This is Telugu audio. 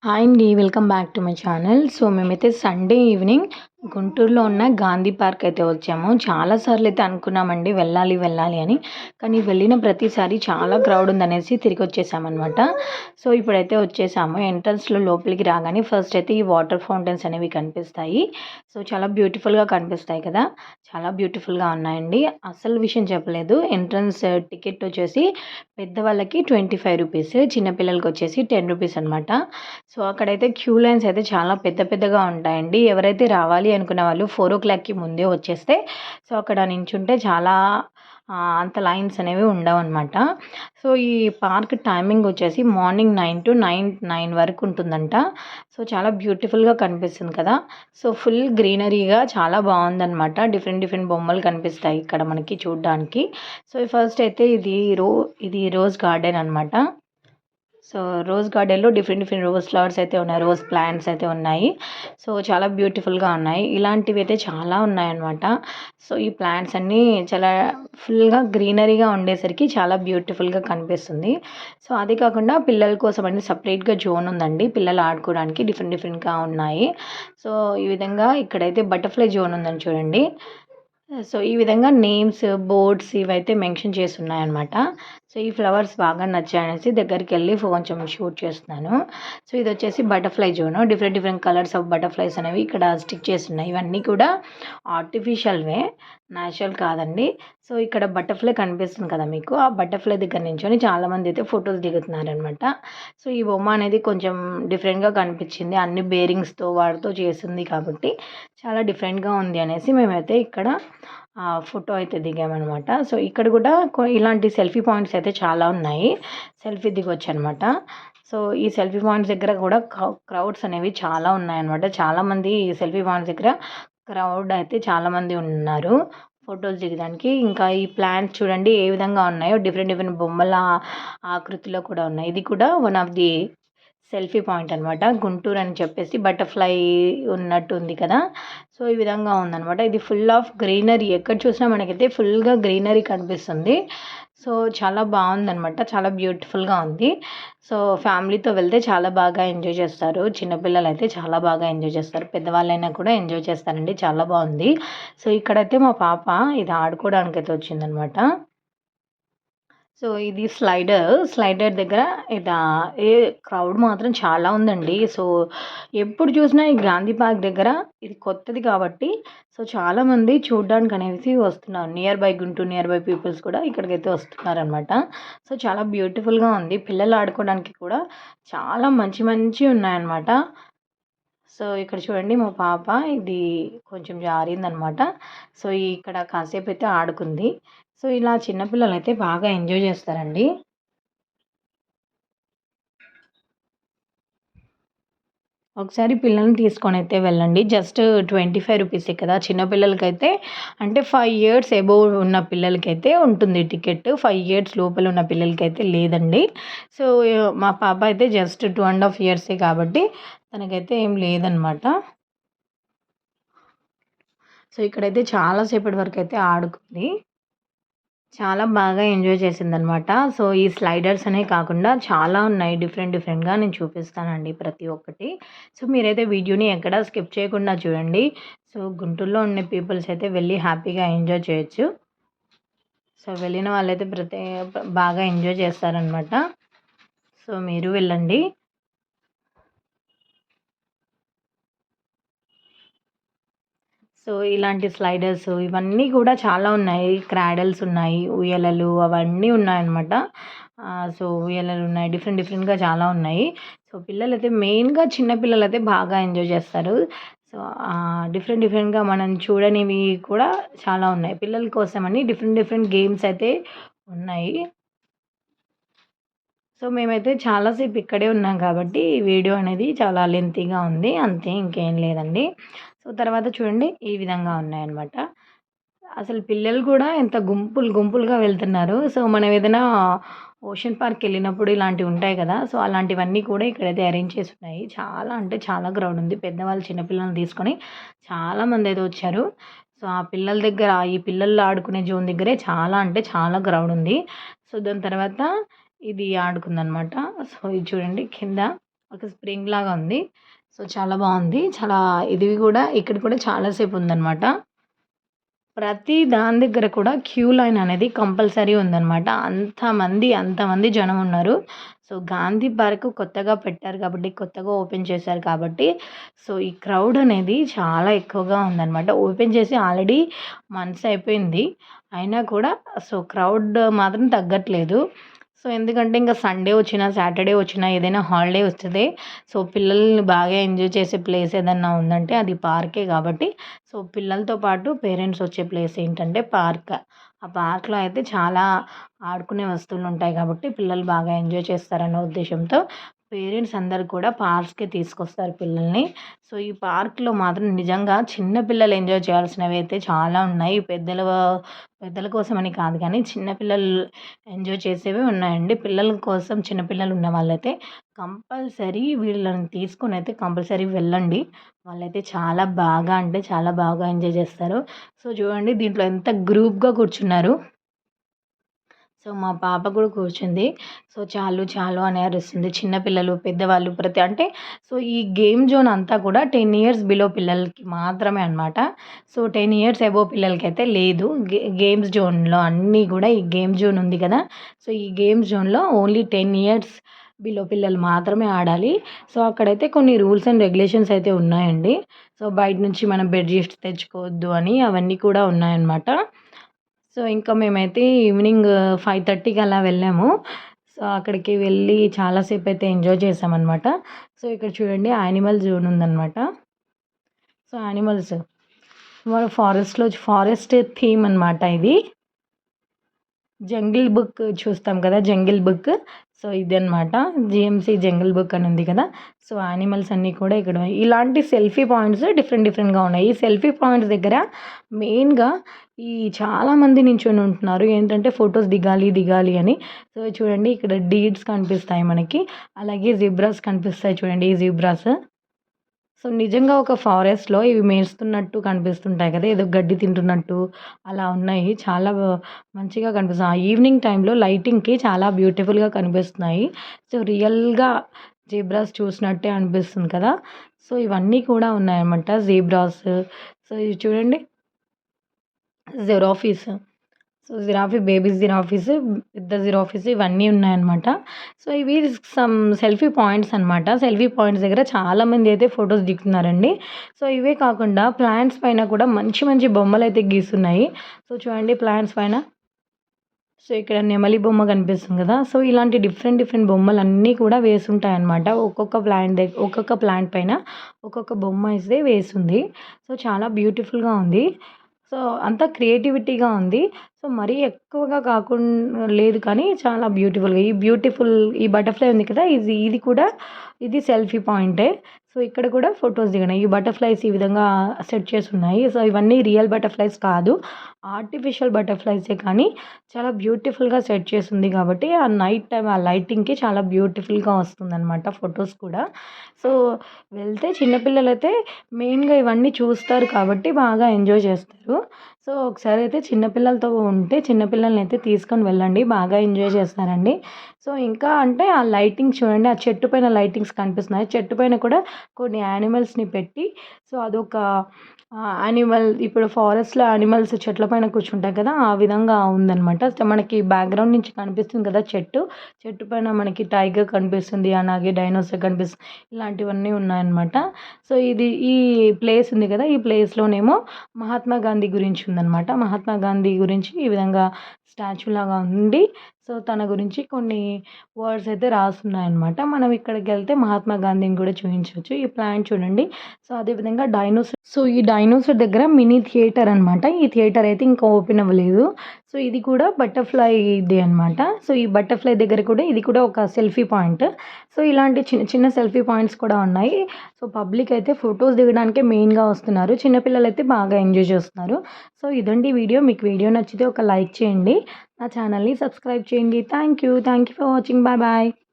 హాయ్ అండి. Welcome back to my channel. So, మేమైతే సండే ఈవినింగ్ గుంటూరులో ఉన్న గాంధీ పార్క్ అయితే వచ్చాము. చాలా సార్లు అయితే అనుకున్నామండి వెళ్ళాలి, వెళ్ళాలి అని. కానీ వెళ్ళిన ప్రతిసారి చాలా క్రౌడ్ ఉందనేసి తిరిగి వచ్చేసామనమాట. సో, ఇప్పుడైతే వచ్చేసాము. ఎంట్రన్స్‌లో లోపలికి రాగానే ఫస్ట్ అయితే ఈ వాటర్ ఫౌంటైన్స్ అనేవి కనిపిస్తాయి. సో, చాలా బ్యూటిఫుల్‌గా కనిపిస్తాయి కదా! చాలా బ్యూటిఫుల్‌గా ఉన్నాయండి. అసలు విషయం చెప్పలేదు. ఎంట్రన్స్ టికెట్ వచ్చేసి పెద్దవాళ్ళకి రూ. 25, చిన్న పిల్లలకొచ్చేసి రూ. 10 అనమాట. సో, అక్కడైతే క్యూ లైన్స్ అయితే చాలా పెద్ద పెద్దగా ఉంటాయండి. ఎవరైతే రావాలి అనుకున్న వాళ్ళు 4:00కి ముందే వచ్చేస్తే సో, అక్కడ నించుంటే చాలా అంత లైన్స్ అనేవి ఉండవనమాట. సో, ఈ పార్క్ టైమింగ్ వచ్చేసి మార్నింగ్ 9 వరకు ఉంటుందంట. సో, చాలా బ్యూటిఫుల్‌గా కనిపిస్తుంది కదా! సో, ఫుల్ గ్రీనరీగా చాలా బావుందనమాట. డిఫరెంట్ డిఫరెంట్ బొమ్మలు కనిపిస్తాయి ఇక్కడ మనకి చూడ్డానికి. సో, ఫస్ట్ అయితే ఇది రోజ్ గార్డెన్ అనమాట. సో, రోజ్ గార్డెన్‌లో డిఫరెంట్ డిఫరెంట్ రోజ్ ఫ్లవర్స్ అయితే ఉన్నాయి. రోజ్ ప్లాంట్స్ అయితే ఉన్నాయి. సో, చాలా బ్యూటిఫుల్‌గా ఉన్నాయి. ఇలాంటివి అయితే చాలా ఉన్నాయన్నమాట. సో, ఈ ప్లాంట్స్ అన్నీ చాలా ఫుల్‌గా గ్రీనరీగా ఉండేసరికి చాలా బ్యూటిఫుల్‌గా కనిపిస్తుంది. సో, అది కాకుండా పిల్లల కోసం అని సెపరేట్‌గా జోన్ ఉందండి. పిల్లలు ఆడుకోవడానికి డిఫరెంట్ డిఫరెంట్‌గా ఉన్నాయి. సో, ఈ విధంగా ఇక్కడైతే బటర్‌ఫ్లై జోన్ ఉందని చూడండి. సో, ఈ విధంగా నేమ్స్, బోర్డ్స్ ఇవైతే మెన్షన్ చేసున్నాయన్నమాట. సో, ఈ ఫ్లవర్స్ బాగా నచ్చాయనేసి దగ్గరికెళ్ళి కొంచెం షూట్ చేస్తున్నాను. సో, ఇదొచ్చేసి butterfly zone. Different different colours of butterflies అనేవి ఇక్కడ స్టిక్ చేసున్నాయి. ఇవన్నీ కూడా ఆర్టిఫిషియల్‌వే. న్యాచురల్ కాదండి. సో, ఇక్కడ బటర్‌ఫ్లై కనిపిస్తుంది కదా మీకు. ఆ బటర్‌ఫ్లై దగ్గర నించొని చాలామంది అయితే ఫోటోస్ దిగుతున్నారనమాట. సో, ఈ బొమ్మ అనేది కొంచెం డిఫరెంట్‌గా కనిపించింది. అన్ని బేరింగ్స్‌తో వాటితో చేసింది కాబట్టి చాలా డిఫరెంట్‌గా ఉంది అనేసి మేమైతే ఇక్కడ ఫోటో అయితే దిగామనమాట. సో, ఇక్కడ కూడా ఇలాంటి సెల్ఫీ పాయింట్స్ అయితే చాలా ఉన్నాయి. సెల్ఫీ దిగొచ్చనమాట. సో, ఈ సెల్ఫీ పాయింట్స్ దగ్గర కూడా క్రౌడ్స్ అనేవి చాలా ఉన్నాయన్నమాట. చాలామంది సెల్ఫీ పాయింట్స్ దగ్గర క్రౌడ్ అయితే చాలామంది ఉన్నారు ఫోటోస్ దిగడానికి. ఇంకా ఈ ప్లాంట్స్ చూడండి ఏ విధంగా ఉన్నాయో డిఫరెంట్ డిఫరెంట్ బొమ్మల ఆకృతిలో కూడా ఉన్నాయి. ఇది కూడా one of the selfie point అనమాట. గుంటూరు అని చెప్పేసి బటర్‌ఫ్లై ఉన్నట్టు ఉంది కదా! సో, ఈ విధంగా ఉందనమాట. ఇది ఫుల్ ఆఫ్ గ్రీనరీ. ఎక్కడ చూసినా మనకైతే ఫుల్‌గా గ్రీనరీ కనిపిస్తుంది. సో, చాలా బావుందనమాట. చాలా బ్యూటిఫుల్‌గా ఉంది. సో, ఫ్యామిలీతో వెళ్తే చాలా బాగా ఎంజాయ్ చేస్తారు. చిన్న పిల్లలైతే చాలా బాగా ఎంజాయ్ చేస్తారు. పెద్దవాళ్ళైనా కూడా ఎంజాయ్ చేస్తారండి. చాలా బావుంది. సో, ఇక్కడైతే మా పాప ఇది ఆడుకోవడానికైతే వచ్చిందనమాట. సో, ఇది స్లైడర్. స్లైడర్ దగ్గర ఇదా ఏ క్రౌడ్ మాత్రం చాలా ఉందండి. సో, ఎప్పుడు చూసినా ఈ గాంధీ పార్క్ దగ్గర ఇది కొత్తది కాబట్టి సో, చాలామంది చూడ్డానికనేసి వస్తున్నారు. గుంటూరు నియర్ బై పీపుల్స్ కూడా ఇక్కడికైతే వస్తున్నారనమాట. సో, చాలా బ్యూటిఫుల్‌గా ఉంది. పిల్లలు ఆడుకోవడానికి కూడా చాలా మంచి మంచియి ఉన్నాయన్నమాట. సో, ఇక్కడ చూడండి మా పాప ఇది కొంచెం జారిందనమాట. సో, ఇక్కడ కాసేపయితే ఆడుకుంది. సో, ఇలా చిన్న పిల్లలైతే బాగా ఎంజాయ్ చేస్తారండి. ఒకసారి పిల్లల్ని తీసుకొనైతే వెళ్ళండి. జస్ట్ రూ. 25 కదా! చిన్న పిల్లలకైతే అంటే 5 ఇయర్స్ అబోవ్ ఉన్న పిల్లలకైతే ఉంటుంది టికెట్. 5 ఇయర్స్ లోపల ఉన్న పిల్లలకైతే లేదండి. సో, మా పాప అయితే జస్ట్ 2 ½ ఇయర్సే కాబట్టి తనకైతే ఏం లేదనమాట. సో, ఇక్కడైతే చాలా సేపటి వరకైతే ఆడుకుంది. చాలా బాగా ఎంజాయ్ చేసిందనమాట. సో, ఈ స్లైడర్స్ అనే కాకుండా చాలా ఉన్నాయి డిఫరెంట్ డిఫరెంట్‌గా నేను చూపిస్తానండి ప్రతి ఒక్కటి. సో, మీరైతే వీడియోని ఎక్కడ స్కిప్ చేయకుండా చూడండి. సో, గుంటూరులో ఉండే పీపుల్స్ అయితే వెళ్ళి హ్యాపీగా ఎంజాయ్ చేయొచ్చు. సో, వెళ్ళిన వాళ్ళైతే బాగా ఎంజాయ్ చేస్తారనమాట. సో, మీరు వెళ్ళండి. సో, ఇలాంటి స్లైడర్స్ ఇవన్నీ కూడా చాలా ఉన్నాయి. క్రాడిల్స్ ఉన్నాయి, ఉయ్యాలలు అవన్నీ ఉన్నాయన్నమాట. సో, ఉయ్యాలలున్నాయి. డిఫరెంట్ డిఫరెంట్‌గా చాలా ఉన్నాయి. సో, పిల్లలైతే మెయిన్‌గా చిన్న పిల్లలైతే బాగా ఎంజాయ్ చేస్తారు. సో, డిఫరెంట్ డిఫరెంట్‌గా మనం చూడనివి కూడా చాలా ఉన్నాయి. పిల్లల కోసమని డిఫరెంట్ డిఫరెంట్ గేమ్స్ అయితే ఉన్నాయి. సో, మేమైతే చాలా సేపు ఇక్కడే ఉన్నాం కాబట్టి వీడియో అనేది చాలా లెంతీగా ఉంది. అంతే ఇంకేం లేదండి. సో, తర్వాత చూడండి ఈ విధంగా ఉన్నాయన్నమాట. అసలు పిల్లలు కూడా ఎంత గుంపులు గుంపులుగా వెళ్తున్నారు. సో, మనం ఏదైనా ఓషన్ పార్క్‌కెళ్ళినప్పుడు ఇలాంటివి ఉంటాయి కదా! సో, అలాంటివన్నీ కూడా ఇక్కడైతే అరేంజ్ చేసున్నాయి. చాలా అంటే చాలా క్రౌడ్ ఉంది. పెద్దవాళ్ళు చిన్న పిల్లల్ని తీసుకొని చాలామందయితే వచ్చారు. సో, ఆ పిల్లల దగ్గర ఈ పిల్లలు ఆడుకునే జోన్ దగ్గరే చాలా అంటే చాలా క్రౌడ్ ఉంది. సో, దాని తర్వాత ఇది ఆడుకుందనమాట. సో, ఇది చూడండి కింద ఒక స్ప్రింగ్ లాగా ఉంది. సో, చాలా బావుంది. చాలా ఇది కూడా ఇక్కడ కూడా చాలా సేపు ఉందనమాట. ప్రతి దాని దగ్గర కూడా క్యూ లైన్ అనేది కంపల్సరీ ఉందనమాట. అంతమంది జనమున్నారు. సో, గాంధీ పార్క్ కొత్తగా పెట్టారు కాబట్టి, కొత్తగా ఓపెన్ చేశారు కాబట్టి, సో, ఈ క్రౌడ్ అనేది చాలా ఎక్కువగా ఉందనమాట. ఓపెన్ చేసి ఆల్రెడీ మంత్స్ అయిపోయింది. అయినా కూడా సో, క్రౌడ్ మాత్రం తగ్గట్లేదు. సో, ఎందుకంటే ఇంక సండే వచ్చినా, సాటర్డే వచ్చినా ఏదైనా హాలిడే వస్తదే. సో, పిల్లల్ని బాగా ఎంజాయ్ చేసే ప్లేస్ ఏదన్నా ఉందంటే అది పార్కే కాబట్టి, సో, పిల్లలతో పాటు పేరెంట్స్ వచ్చే ప్లేస్ ఏంటంటే పార్క్. ఆ పార్క్‌లో అయితే చాలా ఆడుకునే వస్తువులుంటాయి కాబట్టి పిల్లలు బాగా ఎంజాయ్ చేస్తారన్న ఉద్దేశ్యంతో పేరెంట్స్ అందరూ కూడా పార్క్స్‌కే తీసుకొస్తారు పిల్లల్ని. సో, ఈ పార్క్‌లో మాత్రం నిజంగా చిన్న పిల్లలు ఎంజాయ్ చేయాల్సినవి అయితే చాలా ఉన్నాయి. పెద్దల కోసమని కాదు కానీ చిన్న పిల్లలు ఎంజాయ్ చేసేవి ఉన్నాయండి. పిల్లల కోసం చిన్న పిల్లలు ఉన్న వాళ్ళైతే కంపల్సరీ వీళ్ళని తీసుకొనైతే కంపల్సరీ వెళ్ళండి. వాళ్ళైతే చాలా బాగా అంటే చాలా బాగా ఎంజాయ్ చేస్తారు. సో, చూడండి దీంట్లో ఎంత గ్రూప్‌గా కూర్చున్నారు. సో, మా పాప కూడా కూర్చుంది. సో, చాలు చాలు అని అరుస్తుంది. చిన్న పిల్లలు, పెద్దవాళ్ళు అంటే సో, ఈ గేమ్ జోన్ అంతా కూడా 10 ఇయర్స్ బిలో పిల్లలకి మాత్రమే అనమాట. సో, 10 ఇయర్స్ అబోవ్ పిల్లలకైతే లేదు. గేమ్స్ జోన్‌లో అన్నీ కూడా ఈ గేమ్ జోన్ ఉంది కదా! సో, ఈ గేమ్ జోన్‌లో ఓన్లీ 10 ఇయర్స్ బిలో పిల్లలు మాత్రమే ఆడాలి. సో, అక్కడైతే కొన్ని రూల్స్ అండ్ రెగ్యులేషన్స్ అయితే ఉన్నాయండి. సో, బయట నుంచి మనం బెడ్‌షీట్స్ తెచ్చుకోవద్దు అని అవన్నీ కూడా ఉన్నాయన్నమాట. సో, ఇంకా మేమైతే ఈవినింగ్ 5:30కి అలా వెళ్ళాము. సో, అక్కడికి వెళ్ళి చాలా సేపయితే ఎంజాయ్ చేశామనమాట. సో, ఇక్కడ చూడండి యానిమల్ జోన్ ఉందనమాట. సో, యానిమల్స్ ఫారెస్ట్ థీమ్ అనమాట ఇది. జంగిల్ బుక్ చూస్తాం కదా! Jungle book. సో, ఇదనమాట. జీఎంసీ జంగిల్ బుక్ అని ఉంది కదా! సో, యానిమల్స్ అన్నీ కూడా ఇక్కడ ఇలాంటి సెల్ఫీ పాయింట్స్ డిఫరెంట్‌గా ఉన్నాయి. ఈ సెల్ఫీ పాయింట్స్ దగ్గర మెయిన్‌గా ఈ చాలామంది నించొని ఉంటున్నారు. ఏంటంటే ఫోటోస్ దిగాలి అని. సో, చూడండి ఇక్కడ డీర్స్ కనిపిస్తాయి మనకి. అలాగే జీబ్రాస్ కనిపిస్తాయి చూడండి. ఈ జీబ్రాస్. సో, నిజంగా ఒక ఫారెస్ట్‌లో ఇవి మేస్తున్నట్టు కనిపిస్తుంటాయి కదా! ఏదో గడ్డి తింటున్నట్టు అలా ఉన్నాయి. చాలా మంచిగా కనిపిస్తున్నాయి. ఆ ఈవినింగ్ టైంలో లైటింగ్‌కి చాలా బ్యూటిఫుల్‌గా కనిపిస్తున్నాయి. సో, రియల్‌గా జీబ్రాస్ చూసినట్టే అనిపిస్తుంది కదా! సో, ఇవన్నీ కూడా ఉన్నాయన్నమాట. జీబ్రాస్. సో, ఇవి చూడండి జిరాఫీస్. సో, బేబీ జిరాఫీస్, పెద్ద జిరాఫీస్ ఇవన్నీ ఉన్నాయన్నమాట. సో, ఇవి సెల్ఫీ పాయింట్స్ అనమాట. సెల్ఫీ పాయింట్స్ దగ్గర చాలామంది అయితే ఫోటోస్ దిగుతున్నారండి. సో, ఇవే కాకుండా ప్లాంట్స్ పైన కూడా మంచి బొమ్మలైతే గీసున్నాయి. సో, చూడండి ప్లాంట్స్ పైన. సో, ఇక్కడ నెమలి బొమ్మ కనిపిస్తుంది కదా! సో, ఇలాంటి డిఫరెంట్ బొమ్మలన్నీ కూడా వేసుంటాయన్నమాట. ఒక్కొక్క ప్లాంట్ పైన ఒక్కొక్క బొమ్మ అయితే వేసుంది. సో, చాలా బ్యూటిఫుల్‌గా ఉంది. సో, అంతా క్రియేటివిటీగా ఉంది. సో, మరీ ఎక్కువగా లేదు కానీ చాలా బ్యూటిఫుల్‌గా ఈ బటర్‌ఫ్లై ఉంది కదా! ఇది కూడా సెల్ఫీ పాయింటే. సో, ఇక్కడ కూడా ఫోటోస్ దిగడం. ఈ బటర్‌ఫ్లైస్ ఈ విధంగా సెట్ చేసున్నాయి. సో, ఇవన్నీ రియల్ బటర్‌ఫ్లైస్ కాదు. ఆర్టిఫిషియల్ బటర్‌ఫ్లైసే కానీ చాలా బ్యూటిఫుల్‌గా సెట్ చేసుంది కాబట్టి ఆ నైట్ టైమ్ ఆ లైటింగ్‌కి చాలా బ్యూటిఫుల్‌గా వస్తుందనమాట ఫోటోస్ కూడా. సో, వెళ్తే చిన్న పిల్లలైతే మెయిన్‌గా ఇవన్నీ చూస్తారు కాబట్టి బాగా ఎంజాయ్ చేస్తారు. సో, ఒకసారి అయితే చిన్న పిల్లలతో ఉంటే చిన్న పిల్లల్నైతే తీసుకొని వెళ్ళండి. బాగా ఎంజాయ్ చేస్తారండి. సో, ఇంకా అంటే ఆ లైటింగ్స్ చూడండి. ఆ చెట్టు పైన లైటింగ్స్ కనిపిస్తున్నాయి. చెట్టు పైన కూడా కొన్ని యానిమల్స్‌ని పెట్టి సో, అదొక ఇప్పుడు ఫారెస్ట్‌లో యానిమల్స్ చెట్ల పైన కూర్చుంటాయి కదా! ఆ విధంగా ఉందనమాట. సో, మనకి బ్యాక్‌గ్రౌండ్ నుంచి కనిపిస్తుంది కదా చెట్టు. చెట్టు పైన మనకి టైగర్ కనిపిస్తుంది. అలాగే డైనోసార్ కనిపిస్తుంది. ఇలాంటివన్నీ ఉన్నాయన్నమాట. సో, ఈ ప్లేస్ ఉంది కదా! ఈ ప్లేస్‌లోనేమో మహాత్మా గాంధీ గురించి ఉందనమాట. మహాత్మా గాంధీ గురించి ఈ విధంగా స్టాచ్యూ లాగా ఉండి సో, తన గురించి కొన్ని వర్డ్స్ అయితే రాసున్నాయన్నమాట. మనం ఇక్కడికెళ్తే మహాత్మా గాంధీని కూడా చూయించొచ్చు. ఈ ప్లాంట్ చూడండి. సో, అదేవిధంగా ఈ డైనోసార్ దగ్గర మినీ థియేటర్ అనమాట. ఈ థియేటర్ అయితే ఇంకా ఓపెన్ అవ్వలేదు. సో, ఇది కూడా బటర్‌ఫ్లైదే అనమాట. సో, ఈ బటర్‌ఫ్లై దగ్గర కూడా ఇది కూడా ఒక సెల్ఫీ పాయింట్. సో, ఇలాంటి చిన్న సెల్ఫీ పాయింట్స్ కూడా ఉన్నాయి. సో, పబ్లిక్ అయితే ఫోటోస్ దిగడానికే మెయిన్‌గా వస్తున్నారు. చిన్న పిల్లలైతే బాగా ఎంజాయ్ చేస్తున్నారు. సో, ఇదండి వీడియో. మీకు వీడియో నచ్చితే ఒక లైక్ చేయండి. నా ఛానల్‌ని సబ్స్క్రైబ్ చేయండి. Thank you for watching. Bye.